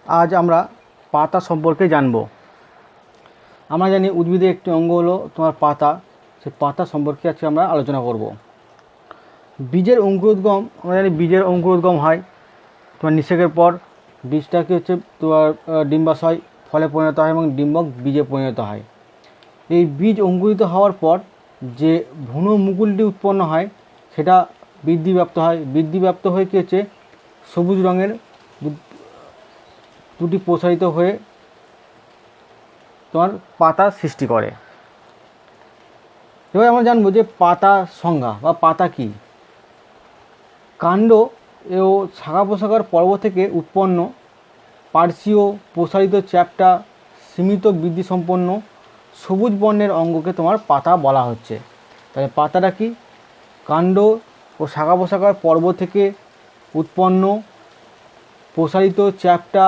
আজ আমরা পাতা সম্পর্কে জানব। আমরা জানি উদ্ভিদের একটি অঙ্গ হলো তোমার পাতা। সেই পাতা সম্পর্কে আজকে আমরা আলোচনা করব। বীজের অঙ্কুরোদ্গম, আমরা জানি বীজের অঙ্কুরোদ্গম হয় তোমার নিষেকের পর। বীজটাকে হচ্ছে তোমার ডিম্বাশয় ফলে পরিণত হয় এবং ডিম্বক বীজে পরিণত হয়। এই বীজ অঙ্কুরিত হওয়ার পর যে ভ্রূণ মুকুলটি উৎপন্ন হয় সেটা বৃদ্ধিপ্রাপ্ত হয়। বৃদ্ধিপ্রাপ্ত হয়ে কী হচ্ছে, সবুজ রঙের দুটি প্রসারিত হয়ে তোমার পাতা সৃষ্টি করে। এবার আমরা জানবো যে পাতা সংজ্ঞা বা পাতা কী। কাণ্ড ও শাখা প্রশাখার পর্ব থেকে উৎপন্ন পার্শ্বীয় প্রসারিত চ্যাপ্টা সীমিত বৃদ্ধি সম্পন্ন সবুজ বর্ণের অঙ্গকে তোমার পাতা বলা হচ্ছে। তাহলে পাতাটা কি? কাণ্ড ও শাখা প্রশাখার পর্ব থেকে উৎপন্ন প্রসারিত চ্যাপ্টা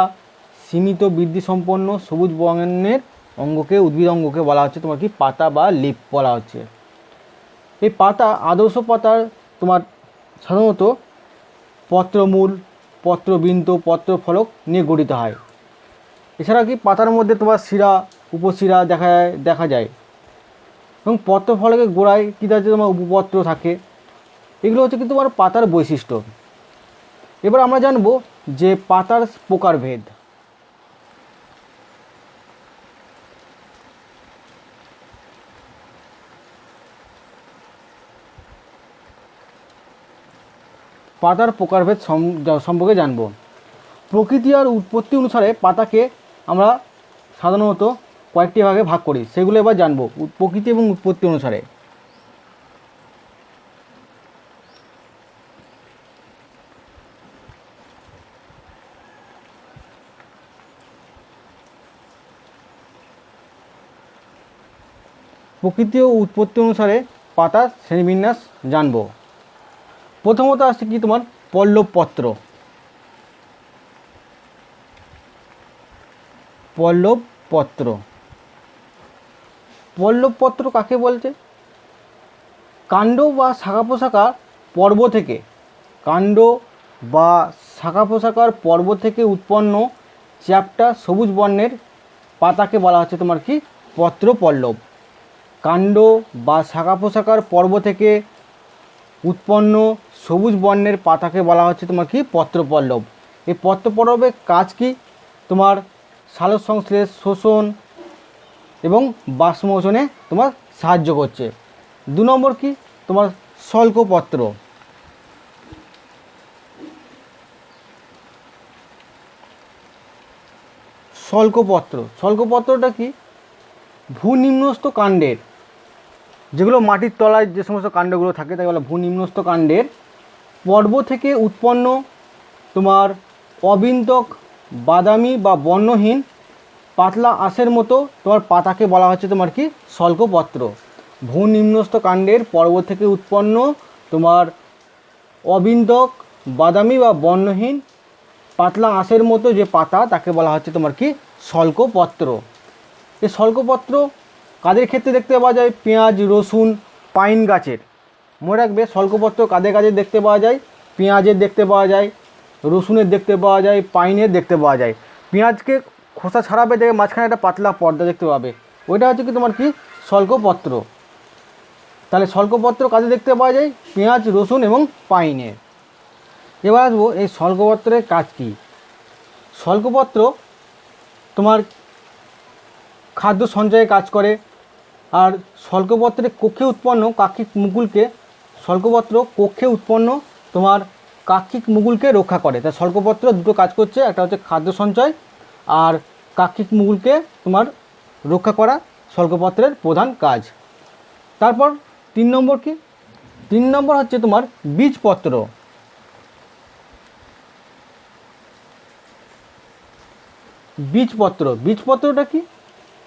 সীমিত বৃদ্ধি সম্পন্ন সবুজ বর্ণের অঙ্গকে, উদ্ভিদ অঙ্গকে বলা হচ্ছে তোমার কি পাতা বা লিপ বলা হচ্ছে। এই পাতা আদর্শ পাতার তোমার সাধারণত পত্রমূল, পত্রবিন্দু, পত্রফলক নিয়ে গঠিত হয়। এছাড়া কি পাতার মধ্যে তোমার শিরা, উপশিরা দেখা যায় এবং পত্রফলকের গোড়ায় কী থাকে, তোমার উপপত্র থাকে। এগুলো হচ্ছে কিন্তু তোমার পাতার বৈশিষ্ট্য। এবার আমরা জানবো যে পাতার প্রকারভেদ। পাতার প্রকারভেদ সম্পর্কে জানব। প্রকৃতি আর উৎপত্তি অনুসারে পাতাকে আমরা সাধারণত কয়েকটি ভাগে ভাগ করি, সেগুলো এবার জানব প্রকৃতি এবং উৎপত্তি অনুসারে। প্রকৃতি ও উৎপত্তি অনুসারে পাতার শ্রেণীবিন্যাস জানব। প্রথমত আসছে কি তোমার পল্লবপত্র। পল্লবপত্র পল্লবপত্র কাকে বলছে? কাণ্ড বা শাখা প্রশাখা পর্ব থেকে, কাণ্ড বা শাখা প্রশাখার পর্ব থেকে উৎপন্ন চ্যাপ্টা সবুজ বর্ণের পাতাকে বলা হচ্ছে তোমার কি পত্রপল্লব। কাণ্ড বা শাখা প্রশাখার পর্ব থেকে উৎপন্ন সবুজ বর্ণের পাতাকে বলা হচ্ছে তোমার কি পত্রপল্লব। এই পত্রপল্লবের কাজ কি? তোমার সালোক সংশ্লেষ, শোষণ এবং বাষ্পমোচনে তোমার সাহায্য করছে। 2 নম্বর কি তোমার শল্কপত্র। শল্কপত্রটা কি? ভূনিম্নস্থ কাণ্ডের, যেগুলো মাটির তলায় যে সমস্ত কাণ্ডগুলো থাকে তাকে বলা ভূনিম্নস্থ কাণ্ডের পর্ব থেকে উৎপন্ন তোমার অবিন্তক বাদামি বা বর্ণহীন পাতলা আঁশের মতো তোমার পাতাকে বলা হচ্ছে তোমার কি শল্কপত্র। ভূনিম্নস্থ কাণ্ডের পর্ব থেকে উৎপন্ন তোমার অবিন্তক বাদামি বা বর্ণহীন পাতলা আঁশের মতো যে পাতা তাকে বলা হচ্ছে তোমার কি শল্কপত্র। এই শল্কপত্র কাদের ক্ষেত্রে দেখতে পাওয়া যায়? পেঁয়াজ, রসুন, পাইন গাছের। মনে রাখবে শল্কপত্র কাদের কাজে দেখতে পাওয়া যায়? পেঁয়াজের দেখতে পাওয়া যায়, রসুনের দেখতে পাওয়া যায়, পাইনের দেখতে পাওয়া যায়। পেঁয়াজকে খোসা ছাড়াবে, দেখে মাঝখানে একটা পাতলা পর্দা দেখতে পাবে, ওইটা হচ্ছে কি তোমার কি শল্কপত্র। তাহলে শল্কপত্র কাজে দেখতে পাওয়া যায়? পেঁয়াজ, রসুন এবং পাইনে। এবার আসবো এই শল্কপত্রের কাজ কী। শল্কপত্র তোমার খাদ্য সঞ্চয়ে কাজ করে। আর শল্কপত্রের কক্ষে উৎপন্ন কাক্ষিক মুকুলকে, শল্কপত্র কক্ষে উৎপন্ন তোমার কাক্ষিক মুকুলকে রক্ষা করে। তাই শল্কপত্র দুটো কাজ করছে, একটা হচ্ছে খাদ্য সঞ্চয় আর কাক্ষিক মুকুলকে তোমার রক্ষা করা শল্কপত্রের প্রধান কাজ। তারপর 3 নম্বর কি? 3 নম্বর হচ্ছে তোমার বীজপত্র। বীজপত্রটা কি?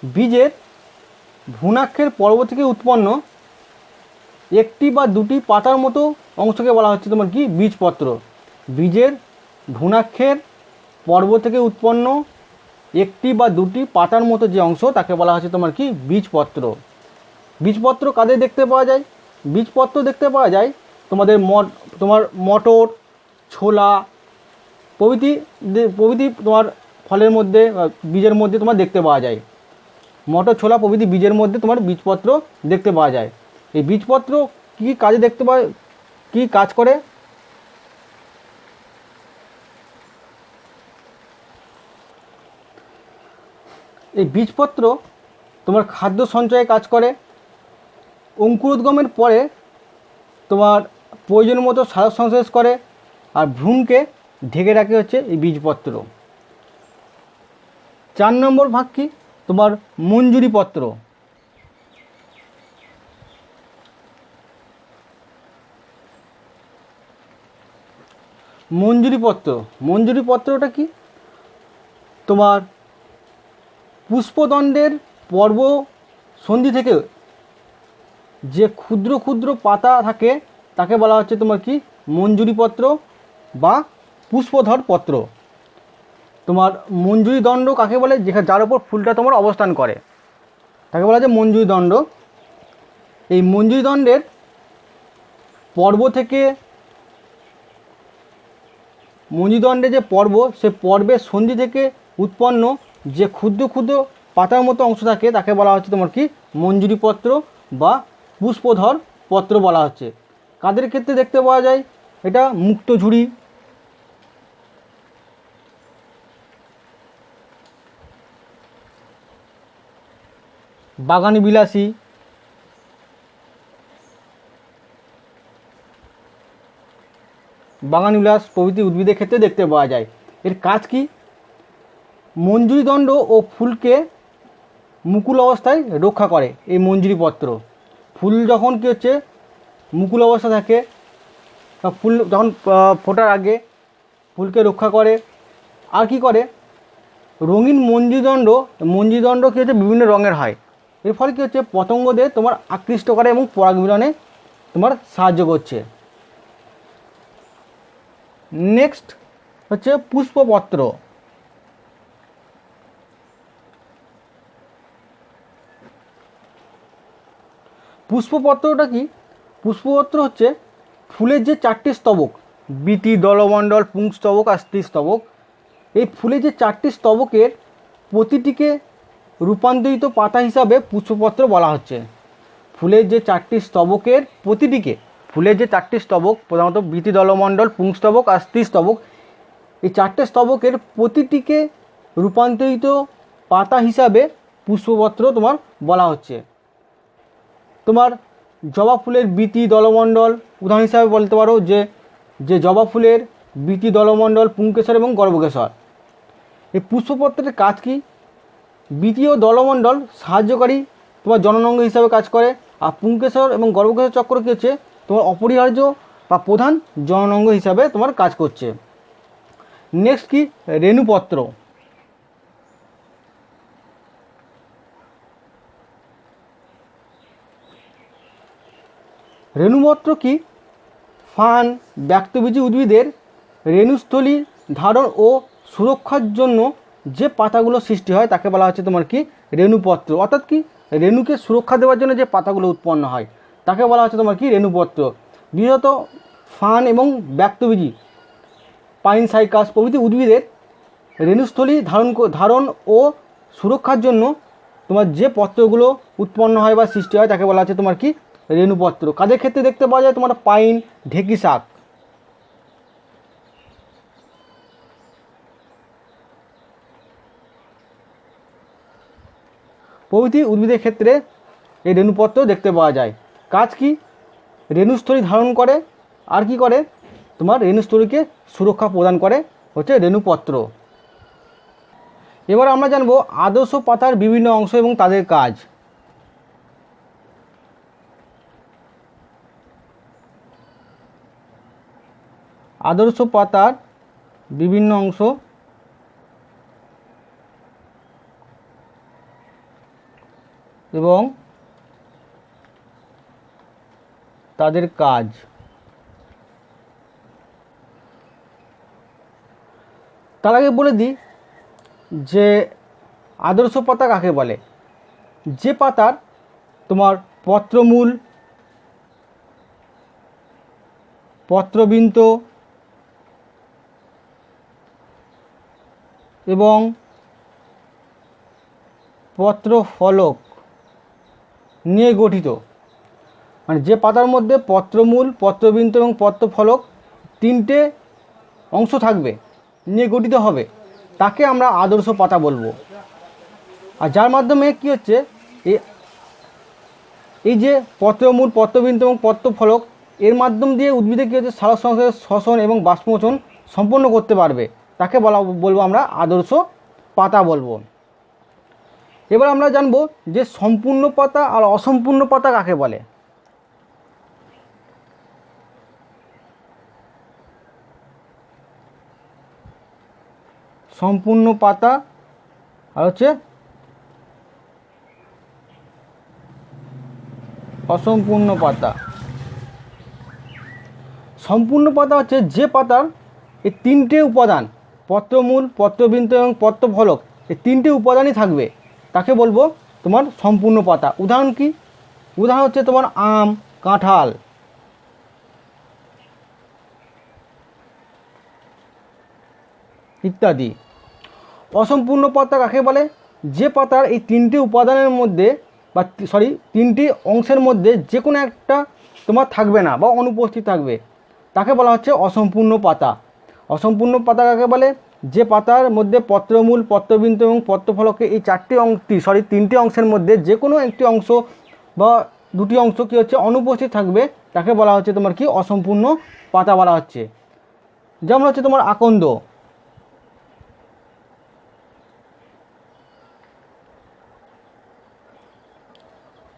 বীজের ভ্রূণাক্ষের পর্ব থেকে উৎপন্ন একটি বা দুটি পাতার মতো অংশকে বলা হচ্ছে তোমার কি বীজপত্র। বীজের ভ্রূণাক্ষের পর্ব থেকে উৎপন্ন একটি বা দুটি পাতার মতো যে অংশ তাকে বলা হচ্ছে তোমার কি বীজপত্র। বীজপত্র কাদের দেখতে পাওয়া যায়? বীজপত্র দেখতে পাওয়া যায় তোমার মটর, ছোলা প্রভৃতি তোমার ফলের মধ্যে বীজের মধ্যে তোমার দেখতে পাওয়া যায়। মটর, ছোলা প্রভৃতি বীজের মধ্যে তোমার বীজপত্র দেখতে পাওয়া যায়। এই বীজপত্র কী কাজে দেখতে পাওয়া, কী কাজ করে? এই বীজপত্র তোমার খাদ্য সঞ্চয়ে কাজ করে। অঙ্কুরোদ্গমের পরে তোমার প্রয়োজন মতো সালোক সংশ্লেষ করে, আর ভ্রূণকে ঢেকে রাখে হচ্ছে এই বীজপত্র। 4 নম্বর ভাগ কি? তোমার মঞ্জুরি পত্র। মঞ্জুরি পত্রটা কি? তোমার পুষ্পদণ্ডের পর্ব সন্ধি থেকে যে ক্ষুদ্র ক্ষুদ্র পাতা থাকে তাকে বলা হচ্ছে তোমার কি? মঞ্জুরি পত্র বা পুষ্পধর পত্র। তোমার মঞ্জুরি দণ্ড কাকে বলে? যার উপর ফুলটা তোমার অবস্থান করে তাকে বলা যায় মঞ্জুরি দণ্ড। এই মঞ্জুরি দণ্ডের পর্ব থেকে মঞ্জুরি যে পর্ব, সে পর্বের সন্ধি থেকে উৎপন্ন যে ক্ষুদ্র ক্ষুদ্র পাতার মতো অংশ থাকে তাকে বলা হচ্ছে তোমার কি? মঞ্জুরি পত্র বা পুষ্পধর পত্র বলা হচ্ছে। কাদের ক্ষেত্রে দেখতে পাওয়া যায় এটা? মুক্তঝুরি, বাগান বিলাসী, বাগানবিলাস প্রভৃতি উদ্ভিদের ক্ষেত্রে দেখতে পাওয়া যায়। এর কাজ কি? মঞ্জুরি দণ্ড ও ফুলকে মুকুল অবস্থায় রক্ষা করে এই মঞ্জুরি পত্র। ফুল যখন কী হচ্ছে মুকুল অবস্থা থাকে, ফুল যখন ফোটার আগে ফুলকে রক্ষা করে। আর কি করে? রঙিন মঞ্জুরি দণ্ড কী হচ্ছে বিভিন্ন রঙের হয়। এর ফলে কী হচ্ছে পতঙ্গদের তোমার আকৃষ্ট করে এবং পরাগমিলনে তোমার সাহায্য করছে। নেক্সট হচ্ছে পুষ্পপত্র। পুষ্পপত্রটা কি? পুষ্পপত্র হচ্ছে ফুলের যে 4টি স্তবক, বীতি, দলমণ্ডল, পুংস্তবক আর স্ত্রীস্তবক, এই ফুলের যে 4টি স্তবকের প্রতিটিকে রূপান্তরিত পাতা হিসাবে পুষ্পপত্র বলা হচ্ছে। ফুলের যে 4টি স্তবকের প্রতিটিকে, ফুলের যে 4টি স্তবক প্রধানত বীতি, দলমণ্ডল, পুংস্তবক আর স্ত্রীস্তবক, এই 4টে স্তবকের প্রতিটিকে রূপান্তরিত পাতা হিসাবে পুষ্পপত্র তোমার বলা হচ্ছে। তোমার জবা ফুলের বীতি, দলমণ্ডল উদাহরণ হিসাবে বলতে পারো যে জবা ফুলের বীতি, দলমণ্ডল, পুংকেশর এবং গর্ভকেশর। এই পুষ্পপত্রের কাজ কি? বীতি ও দলমণ্ডল সাহায্যকারী তোমার জননাঙ্গ হিসাবে কাজ করে, আর পুংকেশর এবং গর্ভকেশর চক্র কী হচ্ছে তোমার অপরিহার্য বা প্রধান জননাঙ্গ হিসাবে তোমার কাজ করছে। নেক্সট কি? রেণুপত্র। রেণুপত্র কি? ফান ব্যক্তবীজী উদ্ভিদের রেণুস্থলী ধারণ ও সুরক্ষার জন্য যে পাতাগুলো সৃষ্টি হয় তাকে বলা হচ্ছে তোমার কি? রেণুপত্র। অর্থাৎ কি? রেণুকে সুরক্ষা দেওয়ার জন্য যে পাতাগুলো উৎপন্ন হয় তাকে বলা হচ্ছে তোমার কি? রেণুপত্র। বিশেষত ফান এবং ব্যক্তবীজী পাইন, সাইকাস প্রভৃতি উদ্ভিদের রেণুস্থলী ধারণ ও সুরক্ষার জন্য তোমার যে পত্রগুলো উৎপন্ন হয় বা সৃষ্টি হয় তাকে বলা হচ্ছে তোমার কি? রেণুপত্র। কাদের ক্ষেত্রে দেখতে পাওয়া যায়? তোমার পাইন, ঢেকি শাক প্রভৃতি উদ্ভিদের ক্ষেত্রে এই রেণুপত্র দেখতে পাওয়া যায়। কাজ কি? রেণুস্থলী ধারণ করে, আর কি করে? তোমার রেণুস্থলীকে সুরক্ষা প্রদান করে হচ্ছে রেণুপত্র। এবার আমরা জানবো আদর্শ পাতার বিভিন্ন অংশ এবং তাদের কাজ। আদর্শ পাতার বিভিন্ন অংশ এবং তাদের কাজ। তার আগে বলে দিই যে আদর্শ পাতা কাকে বলে। যে পাতার তোমার পত্রমূল, পত্রবৃন্ত এবং পত্রফলক নিয়ে গঠিত, মানে যে পাতার মধ্যে পত্রমূল, পত্রবিন্দু এবং পত্রফলক তিনটে অংশ থাকবে, নিয়ে গঠিত হবে, তাকে আমরা আদর্শ পাতা বলবো। আর যার মাধ্যমে কি হচ্ছে, এই যে পত্রমূল, পত্রবিন্দু এবং পত্রফলক, এর মাধ্যম দিয়ে উদ্ভিদে কী হচ্ছে, সালোক সংশ্লেষ, শ্বসন এবং বাষ্পমোচন সম্পন্ন করতে পারবে, তাকে বলবো আমরা আদর্শ পাতা বলবো। এবার আমরা জানবো যে সম্পূর্ণ পাতা আর অসম্পূর্ণ পাতা কাকে বলে। সম্পূর্ণ পাতা আর হচ্ছে অসম্পূর্ণ পাতা। সম্পূর্ণ পাতা হচ্ছে যে পাতার এই তিনটে উপাদান, পত্রমূল, পত্রবিন্দু এবং পত্রফলক, এই তিনটে উপাদানই থাকবে, তাকে বলবো তোমার সম্পূর্ণ পাতা। উদাহরণ কি? উদাহরণ হচ্ছে তোমার আম, কাঁঠাল। ইত্যাদি। অসম্পূর্ণ পাতা কাকে বলে? যে পাতার এই তিনটি উপাদানের মধ্যে বা তিনটি অংশের মধ্যে যে কোনো একটা তোমার থাকবে না বা অনুপস্থিত থাকবে, তাকে বলা হচ্ছে অসম্পূর্ণ পাতা। অসম্পূর্ণ পাতা কাকে বলে? যে পাতার মধ্যে পত্রমূল, পত্রবিন্দু এবং পত্রফলকে এই তিনটি অংশের মধ্যে যে কোনো একটি অংশ বা দুটি অংশ কি হচ্ছে অনুপস্থিত থাকবে, তাকে বলা হচ্ছে তোমার কি অসম্পূর্ণ পাতা বলা হচ্ছে। যেমন হচ্ছে তোমার আকন্দ।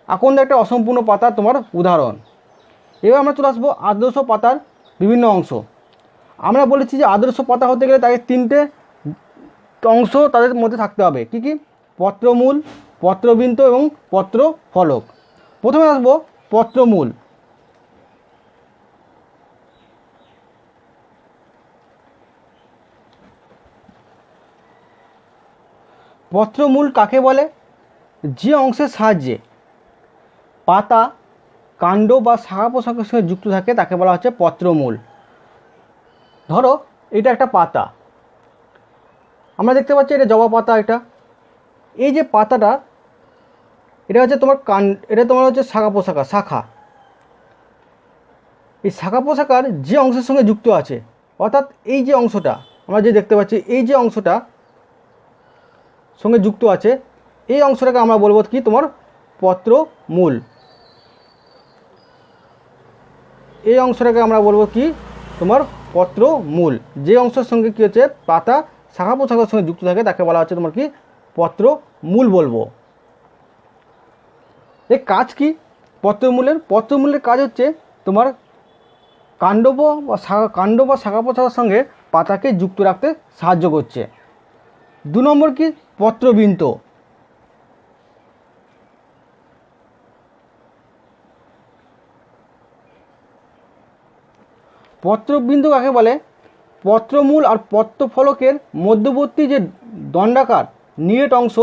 আকন্দ একটা অসম্পূর্ণ পাতা তোমার উদাহরণ। এবার আমরা চলে আসবো আদর্শ পাতার বিভিন্ন অংশ। আমরা বলেছি যে আদর্শ পাতা হতে গেলে তাকে তিনটে অংশ তাদের মধ্যে থাকতে হবে। কি কি? পত্রমূল, পত্রবিন্দু এবং পত্রফলক। প্রথমে আসবো পত্রমূল। পত্রমূল কাকে বলে? যে অংশের সাহায্যে পাতা, কাণ্ড বা শাখা প্রশাখার সঙ্গে যুক্ত থাকে তাকে বলা হচ্ছে পত্রমূল। ধরো এটা একটা পাতা, আমরা দেখতে পাচ্ছি এটা জবা পাতা। এই যে পাতাটা, এটা হচ্ছে তোমার এটা তোমার হচ্ছে শাখা। এই শাখা প্রশাখার যে অংশের সঙ্গে যুক্ত আছে, অর্থাৎ এই যে অংশটা আমরা যে দেখতে পাচ্ছি, এই যে অংশটা সঙ্গে যুক্ত আছে, এই অংশটাকে আমরা বলবো কি তোমার পত্রমূল। এই অংশটাকে আমরা বলবো কি তোমার পত্রমূল। যে অংশের সঙ্গে কী হচ্ছে পাতা শাখা প্রশাখার সঙ্গে যুক্ত থাকে তাকে বলা হচ্ছে তোমার কি পত্রমূল বলবো। এর কাজ কি পত্রমূলের? পত্রমূলের কাজ হচ্ছে তোমার কাণ্ড বা শাখা প্রশাখার সঙ্গে পাতাকে যুক্ত রাখতে সাহায্য করছে। 2 নম্বর কি? পত্রবিন্দু। পত্রবিন্দু কাকে বলে? পত্রমূল আর পত্রফলকের মধ্যবর্তী যে দণ্ডাকার নিরেট অংশ,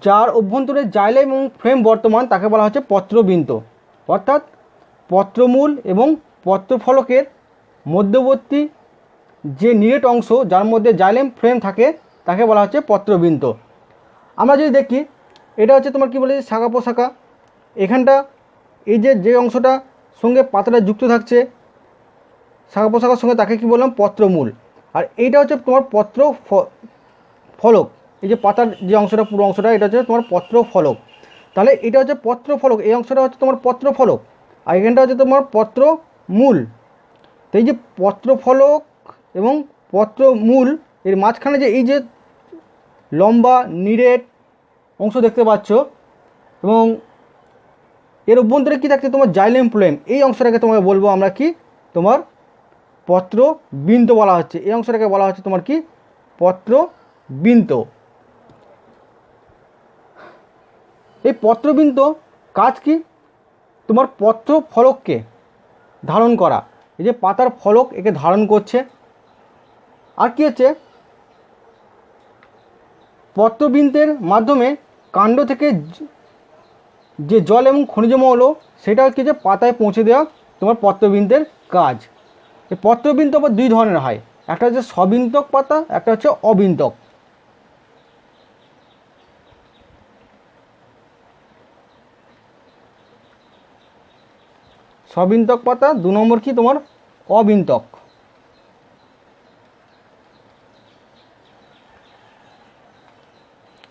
যার অভ্যন্তরে জাইলেম এবং ফ্রেম বর্তমান, তাকে বলা হচ্ছে পত্রবিন্দু। অর্থাৎ পত্রমূল এবং পত্রফলকের মধ্যবর্তী যে নিরেট অংশ, যার মধ্যে জাইলেম ফ্রেম থাকে, তাকে বলা হচ্ছে পত্রবিন্দু। আমরা যদি দেখি, এটা হচ্ছে তোমার কি বলে শাখা প্রশাখা। এখানটা এই যে অংশটা সঙ্গে পাতাটা যুক্ত থাকছে শাখা প্রশাখার সঙ্গে, তাকে কি বললাম? পত্রমূল। আর এইটা হচ্ছে তোমার ফলক। এই যে পাতার যে অংশটা, পুরো অংশটা, এটা হচ্ছে তোমার পত্রফলক। তাহলে এটা হচ্ছে পত্রফলক, এই অংশটা হচ্ছে তোমার পত্রফলক, আর এখানটা হচ্ছে তোমার পত্রমূল। তো এই যে পত্রফলক এবং পত্রমূল এর মাঝখানে যে এই যে লম্বা নিরেট অংশ দেখতে পাচ্ছ, এবং এর অভ্যন্তরে কী থাকছে তোমার জাইলেম ফ্লেম, এই অংশটাকে তোমাকে বলবো আমরা কি তোমার পত্রবিন্দু বলা হচ্ছে। এই অংশটাকে বলা হচ্ছে তোমার কি পত্রবিন্দু। এই পত্রবিন্দু কাজ কি? তোমার পত্র ফলককে ধারণ করা। এই যে পাতার ফলক একে ধারণ করছে। আর কি হচ্ছে, পত্রবিন্দের মাধ্যমে কাণ্ড থেকে যে জল এবং খনিজ মৌল, সেটা হচ্ছে যে পাতায় পৌঁছে দেওয়া তোমার পত্রবিন্দের কাজ। এই পত্রবিন্দু আবার 2 ধরনের হয়, একটা হচ্ছে সবিন্তক পাতা, একটা হচ্ছে অবিন্তক। সবিন্তক পাতা। 2 নম্বর কি তোমার অবিন্তক।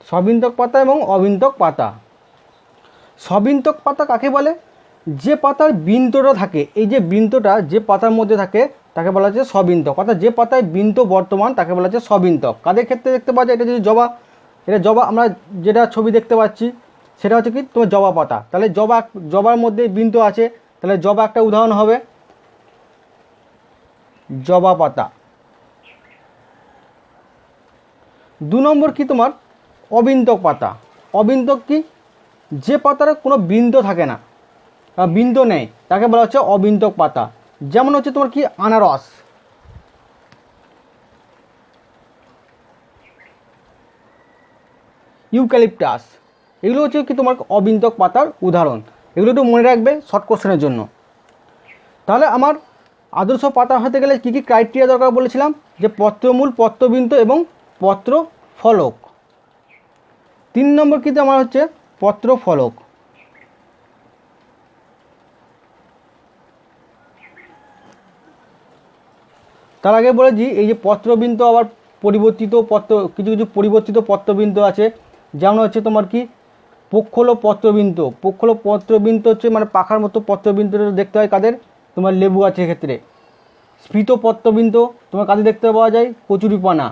সবিন্তক পাতা এবং অবিন্তক পাতা। সবিন্তক পাতা কাকে বলে? যে পাতার বৃন্তটা থাকে, এই যে বৃন্তটা যে পাতার মধ্যে থাকে তাকে বলা হচ্ছে সবিন্তক। অর্থাৎ যে পাতায় বৃন্ত বর্তমান তাকে বলা হচ্ছে সবিন্তক। কাদের ক্ষেত্রে দেখতে পাওয়া যায়? এটা যদি জবা, এটা জবা, আমরা যেটা ছবি দেখতে পাচ্ছি সেটা হচ্ছে কি তোমার জবা পাতা। তাহলে জবার মধ্যে বৃন্ত আছে, তাহলে জবা একটা উদাহরণ হবে, জবা পাতা। 2 নম্বর কি তোমার অবিন্তক পাতা। অবিন্তক কি? যে পাতার কোনো বৃন্ত থাকে না, বৃন্ত নেই, তাকে বলা হচ্ছে অবিন্তক পাতা। যেমন হচ্ছে তোমার কি আনারস, ইউক্যালিপটাস, এগুলো হচ্ছে কি তোমার অবিন্তক পাতার উদাহরণ। এগুলো একটু মনে রাখবে শর্ট কোশ্চেনের জন্য। তাহলে আমার আদর্শ পাতা হতে গেলে কী কী ক্রাইটেরিয়া দরকার বলেছিলাম? যে পত্রমূল, পত্রবৃন্ত এবং পত্র ফলক। 3 নম্বর কিন্তু আমার হচ্ছে পত্র ফলক। তার আগে বলেছি এই যে পত্রবৃন্ত আবার পরিবর্তিত কিছু কিছু পরিবর্তিত পত্রবৃন্ত আছে। যেমন হচ্ছে তোমার কি পক্ষল পত্রবৃন্ত। পক্ষল পত্রবৃন্ত হচ্ছে মানে পাখার মতো পত্রবৃন্ত দেখতে হয় কাদের? তোমার লেবু আছে এক্ষেত্রে। স্ফীত পত্রবৃন্ত তোমার কাদের দেখতে পাওয়া যায়? কচুরিপানা।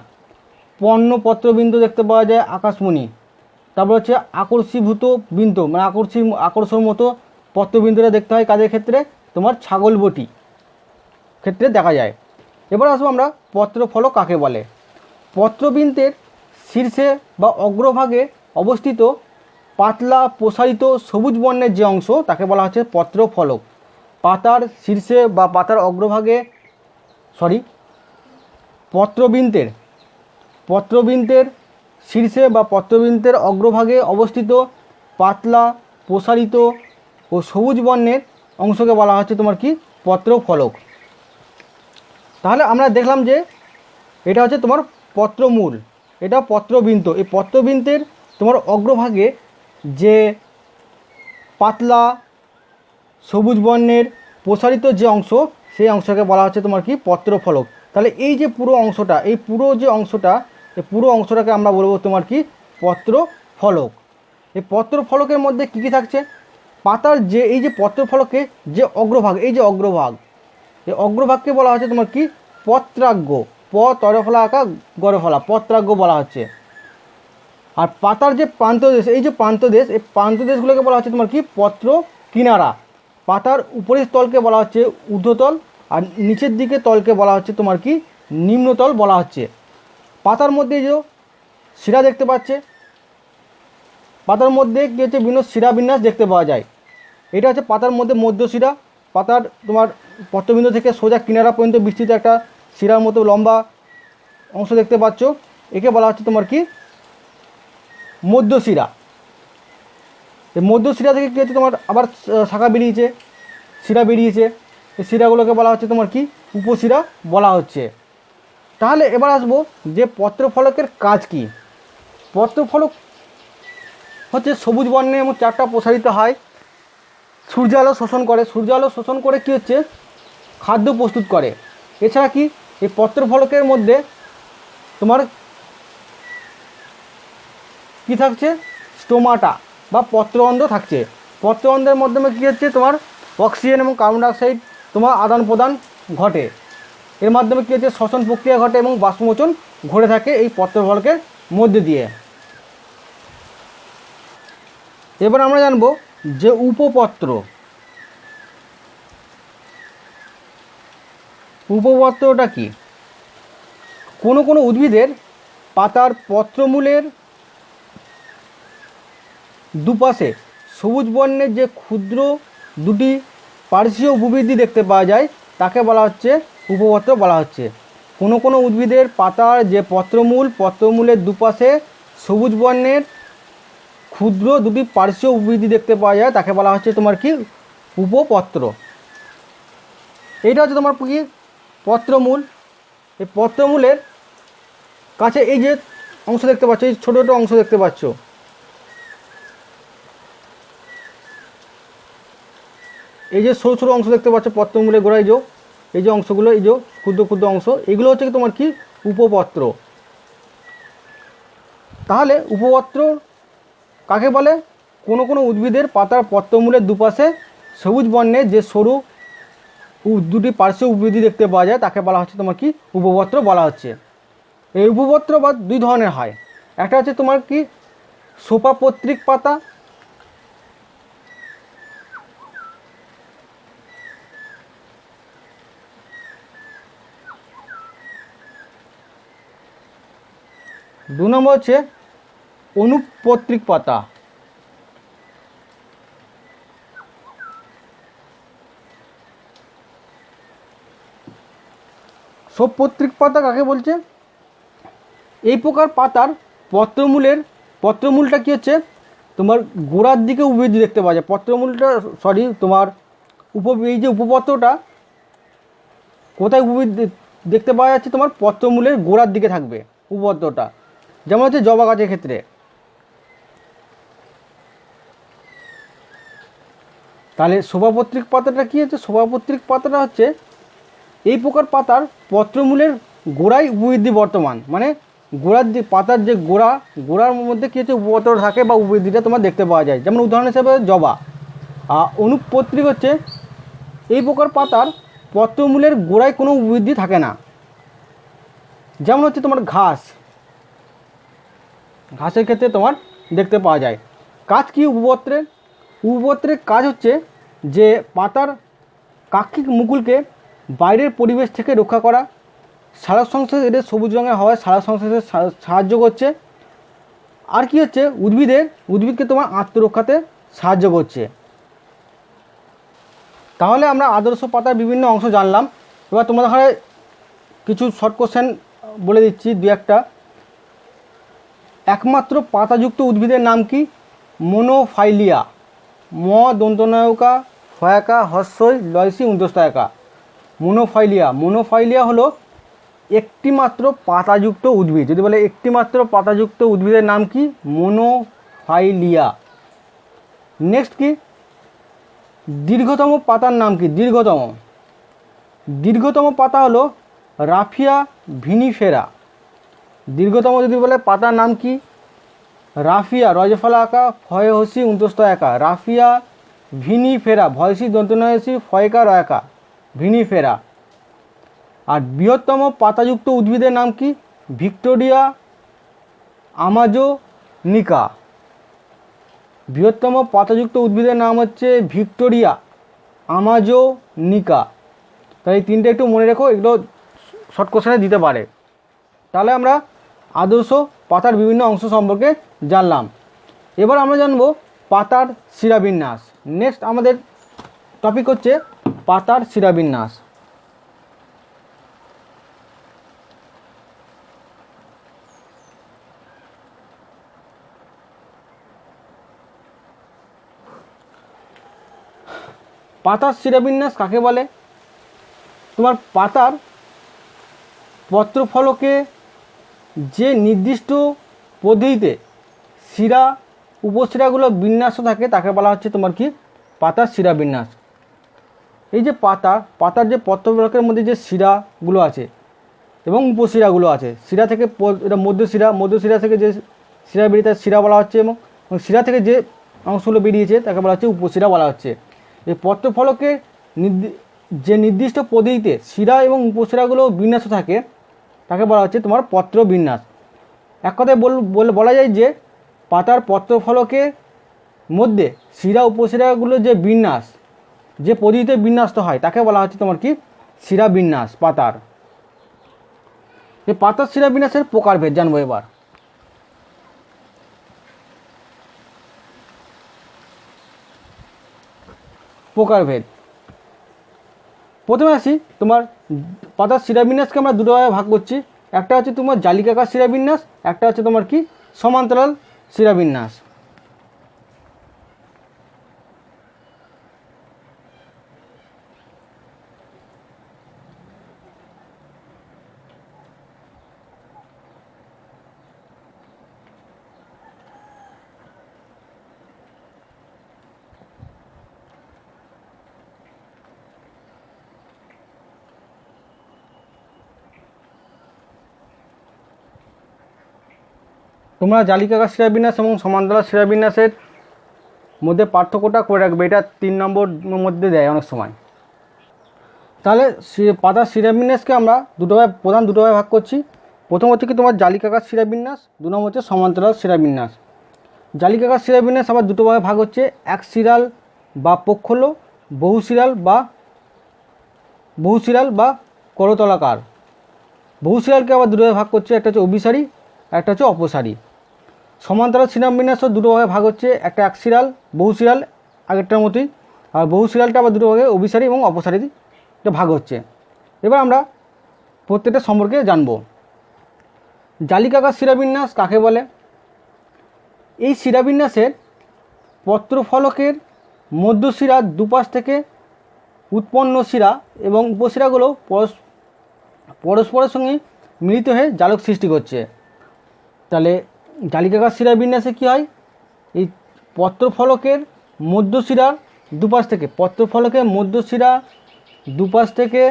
পর্ণ পত্রবৃন্ত দেখতে পাওয়া যায় আকাশমণি। তারপর হচ্ছে আকর্ষীভূত বৃন্ত, মানে আকর্ষণ মতো পত্রবৃন্তটা দেখতে হয় কাদের ক্ষেত্রে? তোমার ছাগলবটি ক্ষেত্রে দেখা যায়। এবার আসবো আমরা পত্রফলক কাকে বলে। পত্রবৃন্তের শীর্ষে বা অগ্রভাগে অবস্থিত পাতলা প্রসারিত সবুজ বর্ণের যে অংশ তাকে বলা হচ্ছে পত্রফলক। পাতার শীর্ষে বা পাতার অগ্রভাগে পত্রবৃন্তের শীর্ষে বা পত্রবৃন্তের অগ্রভাগে অবস্থিত পাতলা প্রসারিত ও সবুজ বর্ণের অংশকে বলা হচ্ছে তোমার কি পত্রফলক। তাহলে আমরা দেখলাম যে এটা হচ্ছে তোমার পত্রমূল, এটা পত্রবৃন্ত। এই পত্রবৃন্তের তোমার অগ্রভাগে যে পাতলা সবুজ বর্ণের প্রসারিত যে অংশ, সেই অংশকে বলা হচ্ছে তোমার কি পত্রফলক। তাহলে এই যে পুরো অংশটা, এই পুরো অংশটাকে আমরা বলবো তোমার কি পত্রফলক। এই পত্রফলকের মধ্যে কী কী থাকছে? পাতার যে এই যে পত্রফলকে যে অগ্রভাগ, এই যে অগ্রভাগ, এই অগ্রভাগকে বলা হচ্ছে তোমার কি পত্রাগ্য। তরফলা আঁকা গড়ফলা, পত্রাগ্য বলা হচ্ছে। আর পাতার যে প্রান্তদেশ, এই যে প্রান্তদেশ, এই প্রান্তদেশগুলোকে বলা হচ্ছে তোমার কি পত্র কিনারা। পাতার উপরের তলকে বলা হচ্ছে ঊর্ধ্বতল, আর নিচের দিকে তলকে বলা হচ্ছে তোমার কি নিম্নতল বলা হচ্ছে। পাতার মধ্যে যে শিরা দেখতে পাচ্ছে, পাতার মধ্যে কী হচ্ছে বিভিন্ন শিরাবিন্যাস দেখতে পাওয়া যায়। এটা হচ্ছে পাতার মধ্যে মধ্যশিরা। পাতার তোমার পত্রবিন্দু থেকে সোজা কিনারা পর্যন্ত বিস্তৃত একটা শিরার মতো লম্বা অংশ দেখতে পাচ্ছ, একে বলা হচ্ছে তোমার কি মধ্যশিরা। এই মধ্যশিরা থেকে কী হচ্ছে তোমার আবার শাখা বেরিয়েছে, শিরা বেরিয়েছে, এই শিরাগুলোকে বলা হচ্ছে তোমার কি উপশিরা বলা হচ্ছে। তাহলে এবার আসবো যে পত্রফলকের কাজ কি। পত্রফলক হচ্ছে সবুজ বর্ণের এবং 4টা প্রসারিত হয়, সূর্যালো শোষণ করে। সূর্যালো শোষণ করে কী হচ্ছে খাদ্য প্রস্তুত করে। এছাড়া কি এই পত্রফলকের মধ্যে তোমার কি থাকছে? স্টোমাটা বা পত্রঅন্ধ্র থাকছে। পত্রঅন্ধ্রের মাধ্যমে কী হচ্ছে তোমার অক্সিজেন এবং কার্বন ডাইঅক্সাইড তোমার আদান প্রদান ঘটে। এর মাধ্যমে কী হচ্ছে শ্বসন প্রক্রিয়া ঘটে এবং বাষ্পমোচন ঘটে থাকে এই পত্রফলকের মধ্যে দিয়ে। এবার আমরা জানব যে উপপত্রটা কি। কোনো কোনো উদ্ভিদের পাতার পত্রমূলের দুপাশে সবুজ বর্ণের যে ক্ষুদ্র দুটি পার্শ্বীয় উপবৃদ্ধি দেখতে পাওয়া যায় তাকে বলা হচ্ছে উপপত্র বলা হচ্ছে। কোনো কোনো উদ্ভিদের পাতার যে পত্রমূলের দুপাশে সবুজ বর্ণের ক্ষুদ্র দুটি পার্শ্বীয় উপবৃদ্ধি দেখতে পাওয়া যায় তাকে বলা হচ্ছে তোমার কি উপপত্র। এইটা হচ্ছে তোমার কি পত্রমূল। এই পত্রমূলের কাছে এই যে অংশ দেখতে পাচ্ছ, এই ছোটো ছোটো অংশ দেখতে পাচ্ছ, এই যে সরু সরু অংশ দেখতে পাচ্ছ পত্রমূলের গোড়ায় এই যে অংশগুলো, এই যে ক্ষুদ্র ক্ষুদ্র অংশ, এগুলো হচ্ছে কি তোমার কি উপপত্র। তাহলে উপপত্র কাকে বলে? কোনো কোনো উদ্ভিদের পাতার পত্রমূলের দুপাশে সবুজ বর্ণের যে সরু দুটি পার্শ্ব উদ্ভিদ দেখতে পাওয়া যায় তাকে বলা হচ্ছে তোমার কি উপপত্র বলা হচ্ছে। এই উপপত্র বা দুই ধরনের হয়, একটা হচ্ছে তোমার কি শোভাপত্রিক পাতা, দু নম্বর হচ্ছে অনুপত্রিক পাতা। শোভপত্রিক পাতা কাকে বলছে? এই প্রকার পাতার পত্রমূলটা কি হচ্ছে তোমার গোড়ার দিকে উবৃদ্ধি দেখতে পাওয়া যায়। পত্রমূলটা তোমার এই যে উপপত্রটা কোথায় উবৃদ্ধি দেখতে পাওয়া যাচ্ছে? তোমার পত্রমূলের গোড়ার দিকে থাকবে উপপত্রটা, যেমন হচ্ছে জবা গাছের ক্ষেত্রে। তাহলে শোভাপত্রিক পাতাটা কি হচ্ছে? শোভাপত্রিক পাতাটা হচ্ছে এই প্রকার পাতার পত্রমূলের গোড়ায় উপবৃদ্ধি বর্তমান, মানে গোড়ার পাতার যে গোড়ার মধ্যে কী হচ্ছে উপপত্র থাকে বা উপবৃদ্ধিটা তোমার দেখতে পাওয়া যায়। যেমন উদাহরণ হিসেবে জবা। অনুপত্রিক হচ্ছে এই প্রকার পাতার পত্রমূলের গোড়ায় কোনো উপবৃদ্ধি থাকে না। যেমন হচ্ছে তোমার ঘাসের ক্ষেত্রে তোমার দেখতে পাওয়া যায়। কাজ কি উপপত্রের? উপপত্রের কাজ হচ্ছে যে পাতার কাক্ষিক মুকুলকে বাইরের পরিবেশ থেকে রক্ষা করা, সালোক সংশ্লেষ এদের সবুজ রঙের হওয়ায় সালোক সংশ্লেষে সাহায্য করছে। আর কি হচ্ছে উদ্ভিদকে তোমার আত্মরক্ষাতে সাহায্য করছে। তাহলে আমরা আদর্শ পাতার বিভিন্ন অংশ জানলাম। এবার তোমাদের ঘরে কিছু শর্ট কোশ্চেন বলে দিচ্ছি দু একটা। একমাত্র পাতাযুক্ত উদ্ভিদের নাম কি? মোনোফাইলিয়া। ম দন্তনায়কা ফয়াকা হস্যই লয়সি উন্তস্তয়কা। মোনোফাইলিয়া হলো একটিমাত্র পাতাযুক্ত উদ্ভিদ। যদি বলে একটিমাত্র পাতাযুক্ত উদ্ভিদের নাম কি? মোনোফাইলিয়া। নেক্সট কি? দীর্ঘতম পাতার নাম কি? দীর্ঘতম পাতা হলো রাফিয়া ভিনিফেরা। দীর্ঘতম যদি বলে পাতার নাম কি? রাফিয়া রজফলা আঁকা ফয় হসি উন্তস্ত একা, রাফিয়া ভিনিফেরা, ভয়সি দন্তনয়সি ফয়কা রয়াকা, ভিনিফেরা। আর বৃহত্তম পাতাযুক্ত উদ্ভিদের নাম কি? ভিক্টোরিয়া আমাজোনিকা। বৃহত্তম পাতাযুক্ত উদ্ভিদের নাম হচ্ছে ভিক্টোরিয়া আমাজোনিকা। তাই এই তিনটে একটু মনে রেখো, এগুলো শর্ট কোশ্চেনে দিতে পারে। তাহলে আমরা আদর্শ পাতার বিভিন্ন অংশ সম্পর্কে জানলাম। এবার আমরা জানবো পাতার শিরাবিন্যাস। নেক্সট আমাদের টপিক হচ্ছে পাতার শিরাবিন্যাস। পাতার শিরাবিন্যাস কাকে বলে? তোমার পাতার পত্রফলকে যে নির্দিষ্ট পদ্ধতিতে শিরা উপশিরাগুলো বিন্যাস থাকে তাকে বলা হচ্ছে তোমার কি? পাতার শিরাবিন্যাস। এই যে পাতার যে পত্রফলকের মধ্যে যে শিরাগুলো আছে এবং উপশিরাগুলো আছে, শিরা থেকে এটা মধ্যশিরা থেকে যে শিরা বেরিয়ে তার শিরা বলা হচ্ছে, এবং শিরা থেকে যে অংশগুলো বেরিয়েছে তাকে বলা হচ্ছে উপশিরা বলা হচ্ছে। এই পত্রফলকে যে নির্দিষ্ট পদ্ধতিতে শিরা এবং উপশিরাগুলো বিন্যাস থাকে তাকে বলা হচ্ছে তোমার পত্র বিন্যাস। এক কথায় বলা যায় যে পাতার পত্রফলকের মধ্যে শিরা উপশিরাগুলো যে বিন্যাস, যে পদ্ধতিতে বিন্যস্ত হয় তাকে বলা হচ্ছে তোমার কি? শিরা বিন্যাস পাতার। এই পাতার শিরাবিন্যাসের প্রকারভেদ জানবো এবার। প্রকারভেদ প্রথমে আসি, তোমার পাতার শিরাবিন্যাসকে আমরা দুটো ভাগে ভাগ করছি। একটা হচ্ছে তোমার জালিকাকার শিরাবিন্যাস, একটা হচ্ছে তোমার কি সমান্তরাল শিরাবিন্যাস। তোমরা জালিকাকার শিরাবিন্যাস এবং সমান্তরাল শিরাবিন্যাসের মধ্যে পার্থক্যটা করে রাখবে, এটা 3 নম্বর মধ্যে দেয় অনেক সময়। তাহলে পাতার শিরাবিন্যাসকে আমরা প্রধান দুটো ভাগে ভাগ করছি। প্রথম হচ্ছে কি তোমার জালিকাকার শিরাবিন্যাস, 2 নম্বর হচ্ছে সমান্তরাল শিরাবিন্যাস। জালিকাকার শিরাবিন্যাস আবার দুটো ভাগে ভাগ হচ্ছে, এক শিরাল বা পক্ষলো, বহুশিরাল বা করতলাকার। বহুশিরালকে আবার দুটো ভাগে ভাগ করছে, একটা হচ্ছে অভিসারী, একটা হচ্ছে অপসারী। সমান্তরাল শিরাবিন্যাসও দুটো ভাগে ভাগ হচ্ছে, একটা এক শিরাল, বহুশিরাল আগেরটার মতোই, আর বহুশিরালটা আবার দুটো ভাগে অভিসারী এবং অপসারীতে ভাগ হচ্ছে। এবার আমরা প্রত্যেকটা সম্পর্কে জানব। জালিকাকার শিরাবিন্যাস কাকে বলে? এই শিরাবিন্যাসের পত্রফলকের মধ্যশিরার দুপাশ থেকে উৎপন্ন শিরা এবং উপশিরাগুলো পরস্পরের সঙ্গে মিলিত হয়ে জালক সৃষ্টি করছে। তাহলে জালিকাকার শিরাবিন্যাসে কী হয়, এই পত্রফলকের মধ্যশিরার দুপাশ থেকে দুপাশ থেকে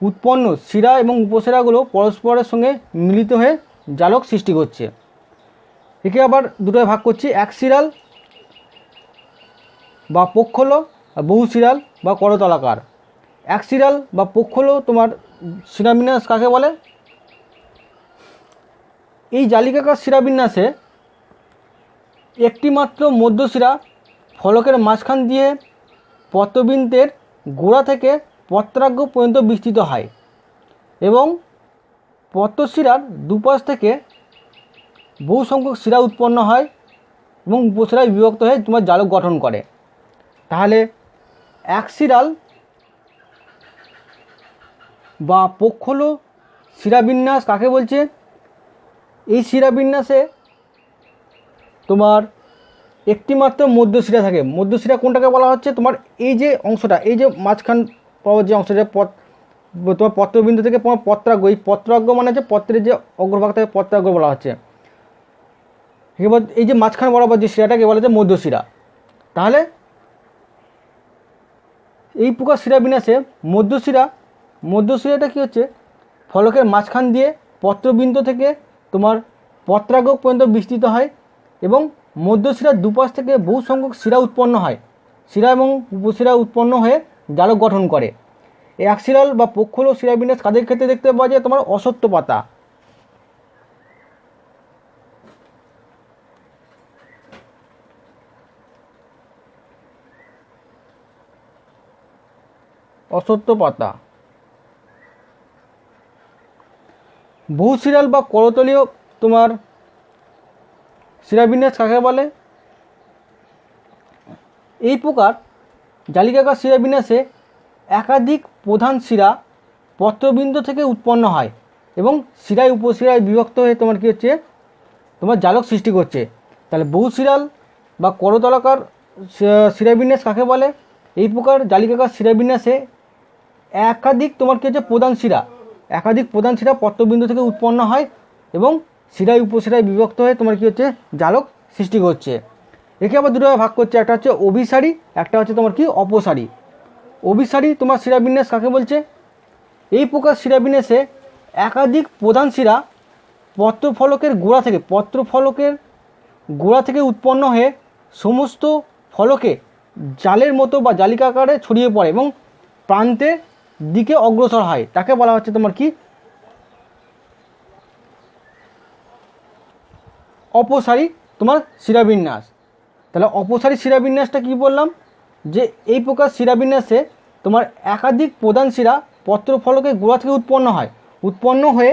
উৎপন্ন শিরা এবং উপশিরাগুলো পরস্পরের সঙ্গে মিলিত হয়ে জালক সৃষ্টি করছে। একে আবার দুটোয় ভাগ করছি, এক শিরাল বা পক্ষলো, আর বহুশিরাল বা করতলাকার। এক শিরাল বা পক্ষলো তোমার শিরাবিন্যাস কাকে বলে? এই জালিকাকার শিরাবিন্যাসে একটি মাত্র মধ্যশিরা ফলকের মাঝখান দিয়ে পত্রবৃন্তের গোড়া থেকে পত্রাগ্র পর্যন্ত বিস্তৃত হয় এবং পত্রশিরার দুপাশ থেকে বহু সংখ্যক শিরা উৎপন্ন হয় এবং উপশিরায় বিভক্ত হয়ে তোমার জালক গঠন করে। তাহলে এক শিরাল বা পক্ষলো শিরাবিন্যাস কাকে বলছে? এই শিরাবিন্যাসে তোমার একটি মাত্র মধ্যশিরা থাকে। মধ্যশিরা কোনটাকে বলা হচ্ছে? তোমার এই যে অংশটা, এই যে মাঝখান পাওয়ার যে অংশটা তোমার পত্রবিন্দু থেকে পত্রাগ্র, এই পত্রাগ্র মানে হচ্ছে পত্রের যে অগ্রভাগ থেকে পত্রাগ্র বলা হচ্ছে। এবার এই যে মাঝখান বরাবর যে শিরাটাকে বলা হচ্ছে মধ্যশিরা। তাহলে এই প্রকার শিরাবিন্যাসে মধ্যশিরাটা কী হচ্ছে, ফলকের মাঝখান দিয়ে পত্রবিন্দু থেকে তোমার পত্রাগ্র পর্যন্ত বিস্তৃত হয় এবং মধ্যশিরার দুপাশ থেকে বহু সংখ্যক শিরা উৎপন্ন হয়, শিরা এবং উপশিরা উৎপন্ন হয়ে জালক গঠন করে। এই এক শিরাল বা পক্ষলো শিরাবিন্যাস কাদের ক্ষেত্রে দেখতে পাওয়া যায়? তোমার অসত্য পাতা, বহুশিরাল বা করতলীয় তোমার শিরাবিন্যাস কাকে বলে? এই প্রকার জালিকাকার শিরাবিন্যাসে একাধিক প্রধান শিরা পত্রবিন্দু থেকে উৎপন্ন হয় এবং শিরায় উপশিরায় বিভক্ত হয়ে তোমার কী হচ্ছে, তোমার জালক সৃষ্টি করছে। তাহলে বহুশিরাল বা করতলাকার শিরাবিন্যাস কাকে বলে? এই প্রকার জালিকাকার শিরাবিন্যাসে একাধিক তোমার কী হচ্ছে, প্রধান শিরা পত্রবিন্দু থেকে উৎপন্ন হয় এবং শিরায় উপশিরায় বিভক্ত হয়ে তোমার কী হচ্ছে, জালক সৃষ্টি করছে। একে আবার দুটো ভাগ করছে, একটা হচ্ছে অভিসারী, একটা হচ্ছে তোমার কি অপসারী। অভিসারী তোমার শিরাবিন্যাস কাকে বলছে? এই প্রকার শিরাবিন্যাসে একাধিক প্রধান শিরা পত্রফলকের গোড়া থেকে উৎপন্ন হয়ে সমস্ত ফলকে জালের মতো বা জালিকাকারে ছড়িয়ে পড়ে এবং প্রান্তের দিকে অগ্রসর হয়, তাকে বলা হচ্ছে তোমার কি অপসারী তোমার শিরাবিন্যাস। তাহলে অপসারী শিরাবিন্যাসটা কি বললাম, যে এই প্রকার শিরাবিন্যাসে তোমার একাধিক প্রধান শিরা পত্রফলকের গোড়া থেকে উৎপন্ন হয়ে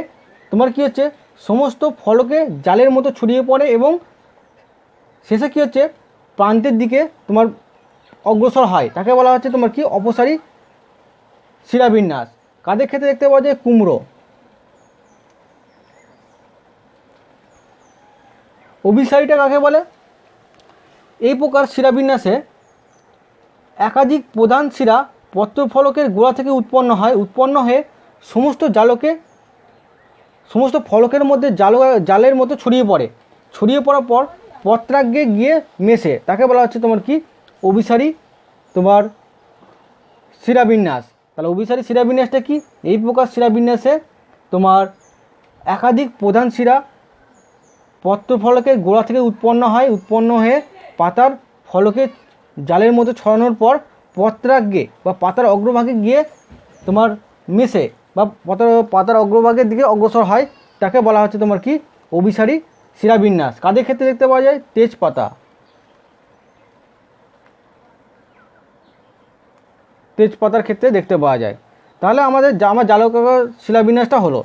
তোমার কি হচ্ছে, সমস্ত ফলকে জালের মতো ছড়িয়ে পড়ে এবং শেষে কি হচ্ছে, প্রান্তের দিকে তোমার অগ্রসর হয়, তাকে বলা হচ্ছে তোমার কি অপসারী শিরাবিন্যাস। কাদের ক্ষেত্রে দেখতে পাওয়া যায়? কুমড়ো। অভিসারীটা কাকে বলে? এই প্রকার শিরাবিন্যাসে একাধিক প্রধান শিরা পত্রফলকের গোড়া থেকে উৎপন্ন হয়ে সমস্ত ফলকের মধ্যে জালের মতো ছড়িয়ে পড়ার পর পত্রাগ্রে গিয়ে মেশে, তাকে বলা হচ্ছে তোমার কি অভিসারী তোমার শিরাবিন্যাস। তাহলে অভিসারী শিরাবিন্যাসটা কি? এই প্রকার শিরাবিন্যাসে তোমার একাধিক প্রধান শিরা পত্র ফলকের গোড়া থেকে উৎপন্ন হয়, উৎপন্ন হয়ে পাতার ফলকে জালের মধ্যে ছড়ানোর পর পত্রাগ্রে বা পাতার অগ্রভাগে গিয়ে তোমার মেশে বা পাতার অগ্রভাগের দিকে অগ্রসর হয়, তাকে বলা হচ্ছে তোমার কি অভিসারী শিরাবিন্যাস। কাদের ক্ষেত্রে দেখতে পাওয়া যায়? তেজপাতা, তেজপাতার ক্ষেত্রে দেখতে পাওয়া যায়। তাহলে আমার জালকাকার শিলাবিন্যাসটা হলো।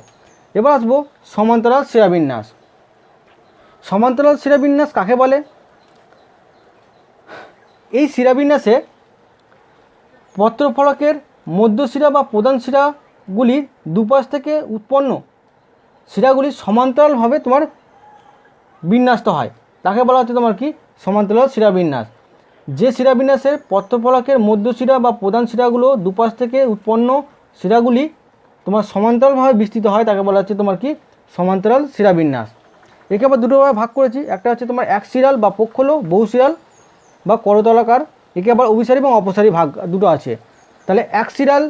এবার আসবো সমান্তরাল শিরাবিন্যাস। সমান্তরাল শিরাবিন্যাস কাকে বলে? এই শিরাবিন্যাসে পত্রফলকের মধ্যশিরা বা প্রধান শিরাগুলির দুপাশ থেকে উৎপন্ন শিরাগুলি সমান্তরালভাবে তোমার বিন্যস্ত হয়, তাকে বলা হচ্ছে তোমার কি সমান্তরাল শিরাবিন্যাস। যে শিরাবিন্যাসের পত্রফলকের মধ্যশিরা বা প্রধান শিরাগুলো দুপাশ থেকে উৎপন্ন শিরাগুলি তোমার সমান্তরালভাবে বিস্তৃত হয়, তাকে বলা হচ্ছে তোমার কি সমান্তরাল শিরাবিন্যাস। একে আবার দুটোভাবে ভাগ করেছি, একটা হচ্ছে তোমার এক শিরাল বা পক্ষলো, বহু শিরাল বা করতলাকার। একে আবার অভিসারী এবং অপসারী ভাগ দুটো আছে। তাহলে এক শিরাল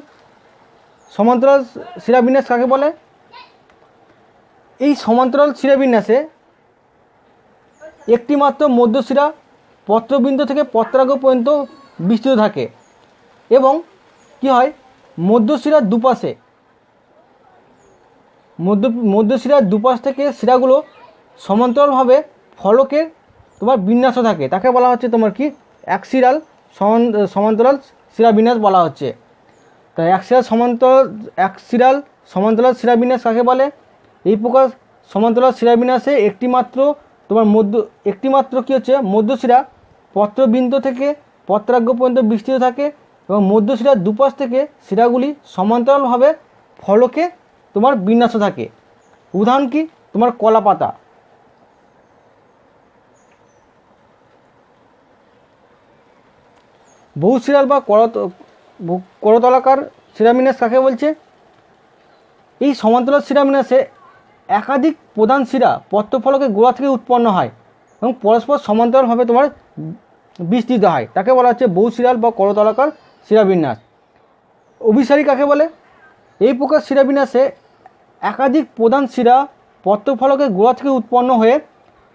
সমান্তরাল শিরাবিন্যাস কাকে বলে? এই সমান্তরাল শিরাবিন্যাসে একটি মাত্র মধ্যশিরা পত্রবিন্দু থেকে পত্রাগ্র পর্যন্ত বিস্তৃত থাকে এবং কি হয়, মধ্যশিরার দুপাশে মধ্যশিরার দুপাশ থেকে শিরাগুলো সমান্তরালভাবে ফলকের তোমার বিন্যাস থাকে, তাকে বলা হচ্ছে তোমার কি এক শিরাল সমান্তরাল শিরাবিন্যাস বলা হচ্ছে। তাই এক শিরাল সমান্তরাল শিরাবিন্যাস কাকে বলে? এই প্রকার সমান্তরাল শিরাবিন্যাসে একটিমাত্র কি হচ্ছে মধ্যশিরা পত্রবিন্দু থেকে পত্রাগ্র পর্যন্ত বিস্তৃত থাকে এবং মধ্যশিরার দুপাশ থেকে শিরাগুলি সমান্তরালভাবে ফলকে তোমার বিন্যাস থাকে। উদাহরণ কি? তোমার কলা পাতা। বহু শিরাল বা করতলাকার শিরাবিন্যাস কাকে বলছে? এই সমান্তরাল শিরাবিন্যাসে একাধিক প্রধান শিরা পত্রফলকের গোড়া থেকে উৎপন্ন হয় এবং পরস্পর সমান্তরালভাবে তোমার বিস্তৃত হয়, তাকে বলা হচ্ছে বহু শিরাল বা করতলাকার শিরাবিন্যাস। অভিসারী কাকে বলে? এই প্রকার শিরাবিন্যাসে একাধিক প্রধান শিরা পত্রফলকের গোড়া থেকে উৎপন্ন হয়ে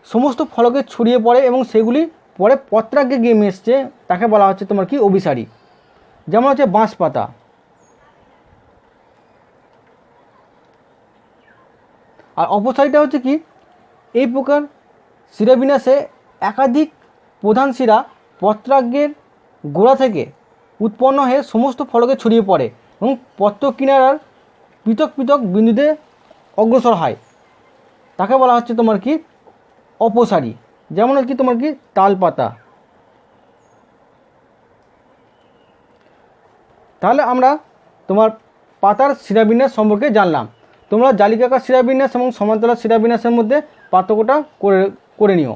সমস্ত ফলকে ছড়িয়ে পড়ে এবং সেগুলি পরে পত্রাগ্রে গিয়ে মিশছে, তাকে বলা হচ্ছে তোমার কি অভিসারী। যেমন হচ্ছে বাঁশ পাতা। আর অপসারীটা হচ্ছে কি, এই প্রকার শিরাবিন্যাসে একাধিক প্রধান শিরা পত্রাগ্রের গোড়া থেকে উৎপন্ন হয়ে সমস্ত ফলকে ছড়িয়ে পড়ে এবং পত্র কিনারার পৃথক পৃথক বিন্দুতে অগ্রসর হয়, তাকে বলা হচ্ছে তোমার কি অপসারী। যেমন আর কি তোমার কি তাল পাতা। তাহলে আমরা তোমার পাতার শিরাবিন্যাস সম্পর্কে জানলাম। তোমরা জালিকাকার শিরাবিন্যাস এবং সমান্তরাল শিরাবিন্যাসের মধ্যে পার্থক্যটা করে নিও।